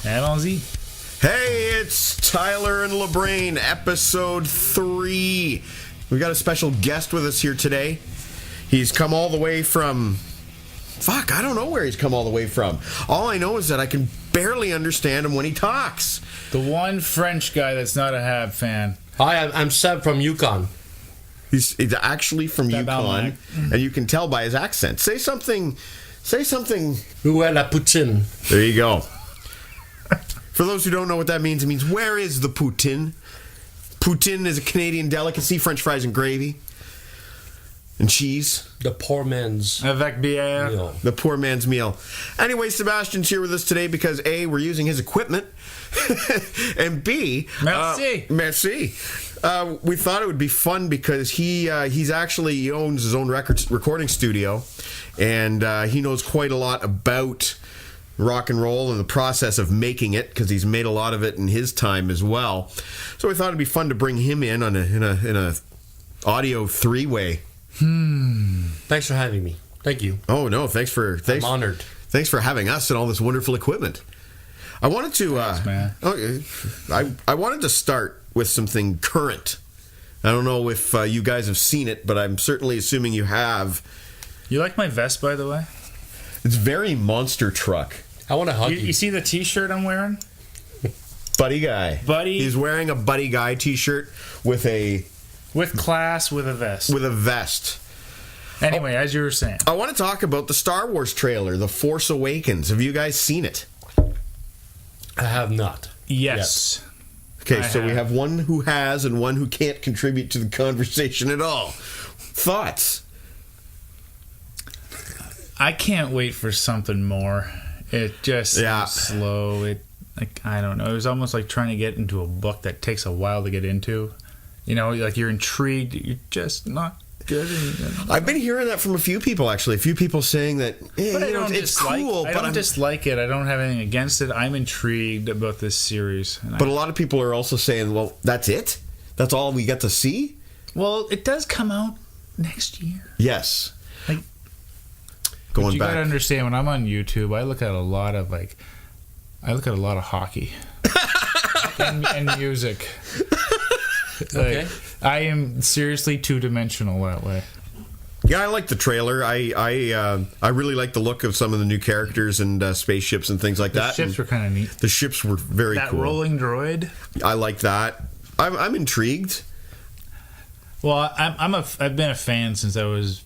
Allons-y. Hey, it's Tyler and LeBrain, episode 3. We got a special guest with us here today. He's come all the way from... I don't know where he's come all the way from. All I know is that I can barely understand him when he talks. The one French guy that's not a Hab fan. Hi, I'm Seb from Yukon. He's actually from Yukon, and you can tell by his accent. Say something... Où est la poutine? There you go. For those who don't know what that means, it means, where is the poutine? Poutine is a Canadian delicacy, French fries and gravy. And cheese. The poor man's Avec bière. meal. The poor man's meal. Anyway, Sebastian's here with us today because A, we're using his equipment, and B, Merci. Merci. We thought it would be fun because he owns his own recording studio, and he knows quite a lot about rock and roll and the process of making it, because he's made a lot of it in his time as well. So we thought it'd be fun to bring him in on in a audio three-way. Thanks for having me. Thank you. Oh no, thanks. I'm honored. Thanks for having us and all this wonderful equipment. I wanted to Thanks, man. I wanted to start with something current. I don't know if you guys have seen it, but I'm certainly assuming you have. You like my vest, by the way? It's very monster truck. I want to hug you. You see the t-shirt I'm wearing? Buddy guy. Buddy. He's wearing a Buddy Guy t-shirt with a With a vest. vest. Anyway, as you were saying. I want to talk about the Star Wars trailer, The Force Awakens. Have you guys seen it? I have not. Yes. Okay, I so we have. have one who has and one who can't contribute to the conversation at all. Thoughts? I can't wait for something more. It just seems slow. I don't know. It was almost like trying to get into a book that takes a while to get into. You know, like you're intrigued. You're just not good. I've been hearing that from a few people, actually. A few people saying that, But I don't it's dislike, cool, I but don't dislike it. I don't have anything against it. I'm intrigued about this series. But a lot of people are also saying, well, that's it? That's all we get to see? Well, it does come out next year. Yes. Like, Going you back. gotta understand, when I'm on YouTube, I look at a lot of hockey and music. Okay. I am seriously two-dimensional that way. Yeah, I like the trailer. I really like the look of some of the new characters and spaceships and things like The that. ships were kind of neat. The ships were very That cool. rolling droid. I like that. I'm intrigued. Well, I've been a fan since I was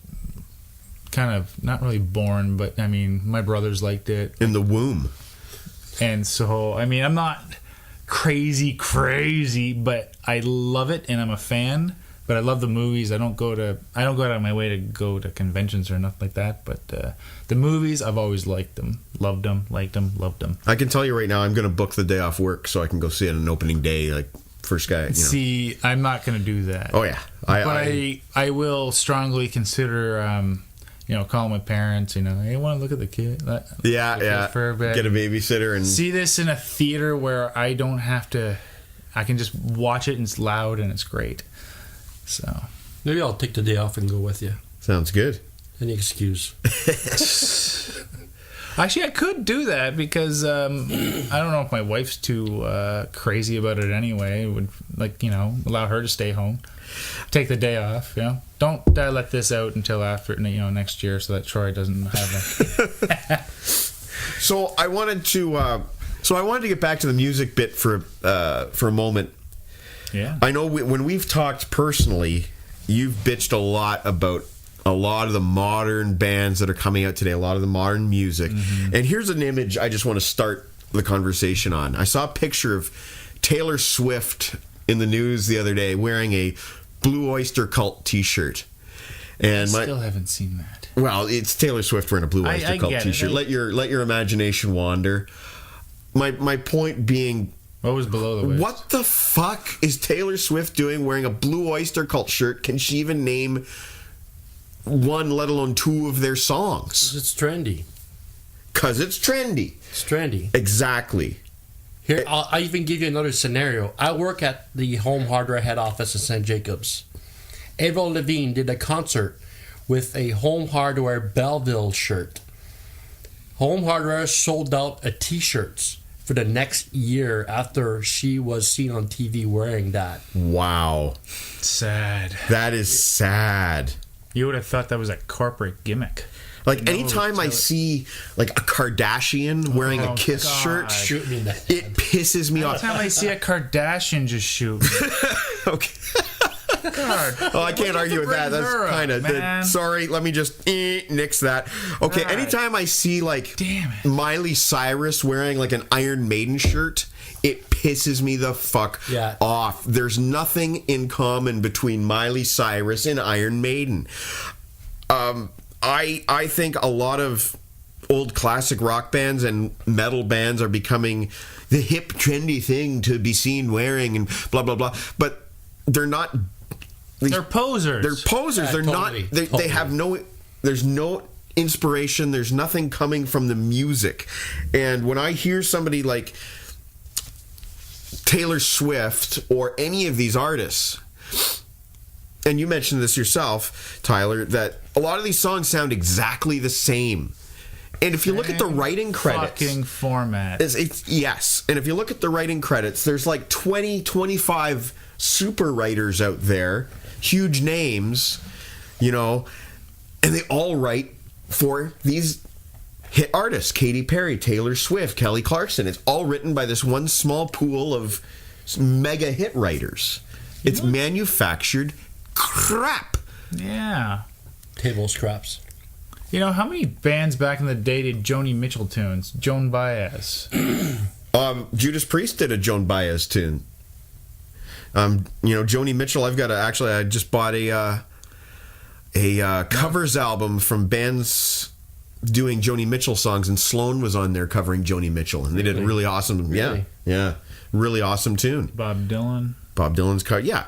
kind of not really born, but I mean, my brothers liked it, In the womb. and so I mean, I'm not crazy, but I love it, and I'm a fan. But I love the movies. I don't go out of my way to go to conventions or nothing like that. But the movies, I've always liked them, loved them, liked them, loved them. I can tell you right now, I'm going to book the day off work so I can go see it on an opening day, like first guy. You know. See, I'm not going to do that. Oh yeah, I will strongly consider, calling my parents. Hey, want to look at the kid? yeah. Get a babysitter and See this in a theater where I don't have to. I can just watch it and it's loud and it's great. So Maybe I'll take the day off and go with you. sounds good. Any excuse. actually, I could do that because I don't know if my wife's too crazy about it anyway. It would allow her to stay home, take the day off. Don't let this out until after next year so that Troy doesn't have it. So I wanted to get back to the music bit for a moment. Yeah. I know when we've talked personally, you've bitched a lot about a lot of the modern bands that are coming out today, a lot of the modern music. Mm-hmm. And here's an image I just want to start the conversation on. I saw a picture of Taylor Swift in the news the other day wearing a Blue Oyster Cult t-shirt. And I still haven't seen that. Well, it's Taylor Swift wearing a Blue Oyster Cult t-shirt. Let your imagination wander. My point being, What was below the waist? what the fuck is Taylor Swift doing wearing a Blue Oyster Cult shirt? Can she even name one, let alone two of their songs? It's trendy. Because it's trendy. It's trendy. Exactly. Here, I'll even give you another scenario. I work at the Home Hardware head office in St. Jacobs. Avril Lavigne did a concert with a Home Hardware Belleville shirt. Home Hardware sold out a t-shirts for the next year after she was seen on TV wearing that. Wow. Sad. That is sad. You would have thought that was a corporate gimmick. Like, anytime I see, like, a Kardashian wearing a Kiss God. shirt, Shoot me in the head. it pisses me off. Anytime I see a Kardashian just shoot me. Okay. God. Oh, I can't argue with that. That's kind of... Sorry, let me just nix that. Okay, God. anytime I see, like, Damn it. Miley Cyrus wearing, like, an Iron Maiden shirt, it pisses me the fuck off. There's nothing in common between Miley Cyrus and Iron Maiden. I think a lot of old classic rock bands and metal bands are becoming the hip, trendy thing to be seen wearing and blah, blah, blah. But they're not... They're posers. They're posers. Yeah, they're totally, not... They have no... There's no inspiration. There's nothing coming from the music. And when I hear somebody like Taylor Swift or any of these artists... And you mentioned this yourself, Tyler, that a lot of these songs sound exactly the same. And if you look at the writing credits... Fucking format. Yes. And if you look at the writing credits, there's like 20, 25 super writers out there, huge names, you know, and they all write for these hit artists. Katy Perry, Taylor Swift, Kelly Clarkson. It's all written by this one small pool of mega hit writers. It's manufactured crap. Yeah. Table scraps. You know, how many bands back in the day did Joni Mitchell tunes? Joan Baez. Judas Priest did a Joan Baez tune. You know, Joni Mitchell, I just bought a covers album from bands doing Joni Mitchell songs, and Sloan was on there covering Joni Mitchell, and they did a really awesome, yeah, really awesome tune. Bob Dylan's cover, yeah.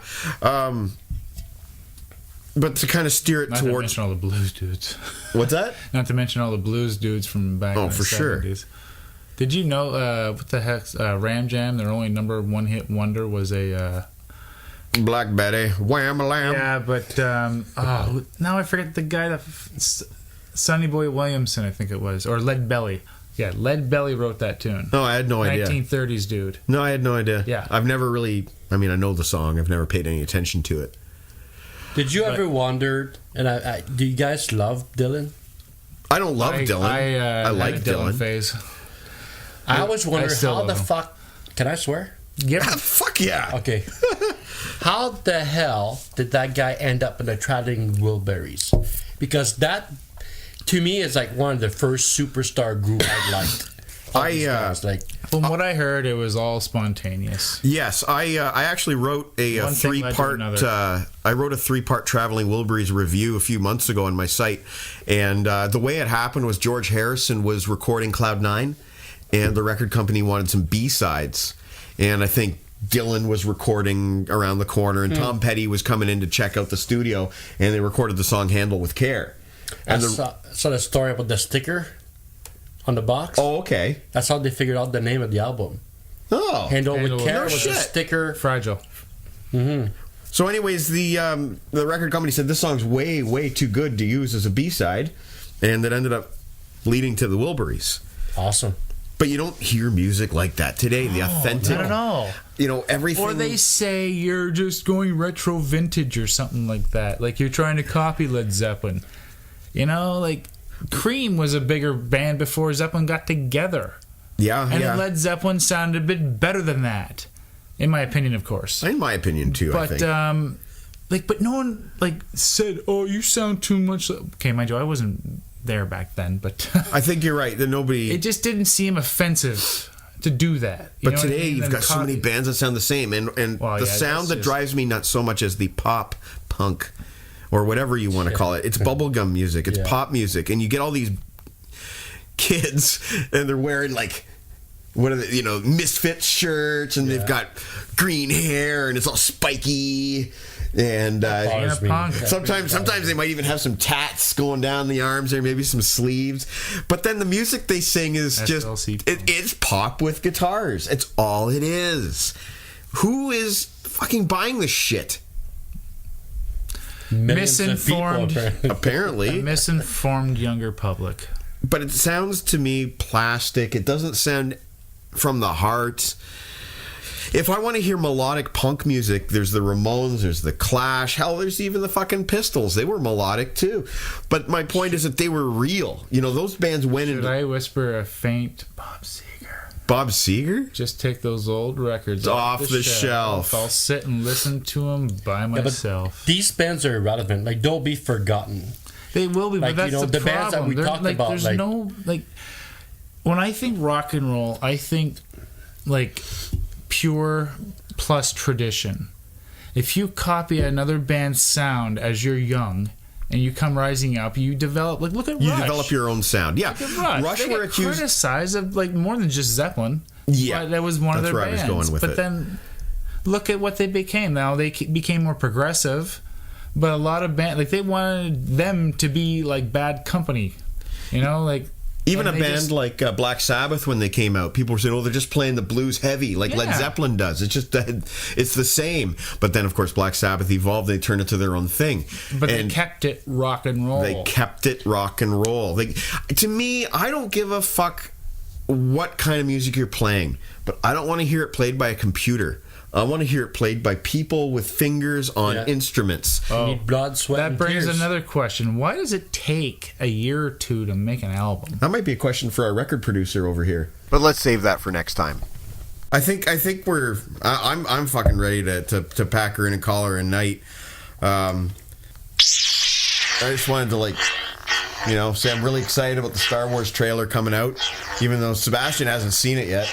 But to kind of steer it Not towards... to mention all the blues dudes. What's that? Not to mention all the blues dudes from back in the 70s. For sure. Did you know, what the heck, Ram Jam, their only number one hit wonder was a... Black Betty, Wham-a-lam. Yeah, but... now I forget the guy that... Sonny Boy Williamson, I think it was. Or Lead Belly. Yeah, Lead Belly wrote that tune. No, I had no idea. 1930s dude. No, I had no idea. Yeah. I've never really... I mean, I know the song. I've never paid any attention to it. Did you ever wonder, and do you guys love Dylan? I don't love Dylan. I like had a Dylan. phase. I always wonder still how the love him. fuck... Can I swear? Yep. Fuck yeah. Okay. How the hell did that guy end up in the Traveling Wilburys? Because that, to me, is like one of the first superstar group I liked. From what I heard, it was all spontaneous. Yes, I actually wrote a One thing led to three-part. another. I wrote a 3-part Traveling Wilburys review a few months ago on my site, and the way it happened was George Harrison was recording Cloud 9, and the record company wanted some B-sides, and I think Dylan was recording around the corner, and Tom Petty was coming in to check out the studio, and they recorded the song "Handle with Care." And I saw the story about the sticker on the box. Oh, okay. That's how they figured out the name of the album. Oh, Handle with Care no was shit. a sticker. Fragile. Mm-hmm. So, anyways, the record company said this song's way, way too good to use as a B-side, and that ended up leading to the Wilburys. Awesome. But you don't hear music like that today. The authentic, Not at all. You know, everything. Or they say you're just going retro vintage or something like that. Like you're trying to copy Led Zeppelin. You know, like Cream was a bigger band before Zeppelin got together. Yeah, and Led Zeppelin sounded a bit better than that. In my opinion, of course. In my opinion, too, I think. But no one, said, oh, you sound too much... Okay, mind you, I wasn't there back then, but... I think you're right. That nobody... It just didn't seem offensive to do that. But today, you've got so many bands that sound the same. And the sound that drives me not so much as the pop punk, or whatever you want to call it. It's bubblegum music. It's pop music. And you get all these kids, and they're wearing, what are they, Misfits shirts, and they've got green hair, and it's all spiky, and sometimes they might even have some tats going down the arms, or maybe some sleeves. But then the music they sing is it's pop with guitars. It's all it is. Who is fucking buying this shit? Misinformed. Apparently. A misinformed younger public. But it sounds to me plastic. It doesn't sound from the heart. If I want to hear melodic punk music, there's the Ramones, there's the Clash, hell, there's even the fucking Pistols. They were melodic too. But my point is that they were real. You know, those bands went Should into... I whisper a faint Bob Seger? Bob Seger? Just take those old records Off the shelf. I'll sit and listen to them by myself. These bands are irrelevant. Like, don't be forgotten. They will be, Like, but that's you know, the the bands that problem. we talked about, There's like- no, like... When I think rock and roll, I think, like, pure plus tradition. If you copy another band's sound as you're young and you come rising up, you develop, like, look at Rush. You develop your own sound. Yeah. Look at Rush. They were get accused... criticized of, like, more than just Zeppelin. Yeah. But that was one of That's their where I was bands. going with but it. then look at what they became. Now they became more progressive, but a lot of bands, like, they wanted them to be like Bad Company, you know, like. Even a they band just- like Black Sabbath, when they came out, people were saying, "Oh, they're just playing the blues heavy, like Led Yeah. Zeppelin does." It's just it's the same. But then, of course, Black Sabbath evolved; they turned it to their own thing. But and they kept it rock and roll. They kept it rock and roll. To me, I don't give a fuck what kind of music you're playing, but I don't want to hear it played by a computer. I want to hear it played by people with fingers on instruments. You need blood, sweat, That and brings tears. another question. Why does it take a year or two to make an album? That might be a question for our record producer over here. But let's save that for next time. I think I'm fucking ready to pack her in and call her a night. I just wanted to say I'm really excited about the Star Wars trailer coming out, even though Sebastien hasn't seen it yet.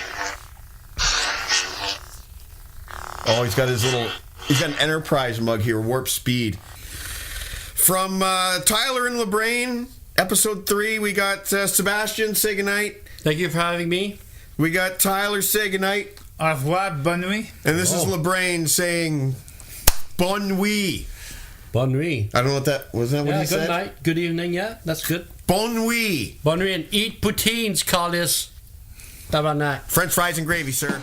Oh, he's got an Enterprise mug here, Warp Speed. From Tyler and LeBrain, episode 3, we got Sebastien, say goodnight. Thank you for having me. We got Tyler, say goodnight. Au revoir, bonne nuit. And this is LeBrain saying bonne nuit. Bonne nuit. I don't know what that was. That what Yeah, he said? good night. Good evening, yeah. That's good. Bonne nuit. Bonne nuit and eat poutines, Carlos. Tabarnak. French fries and gravy, sir.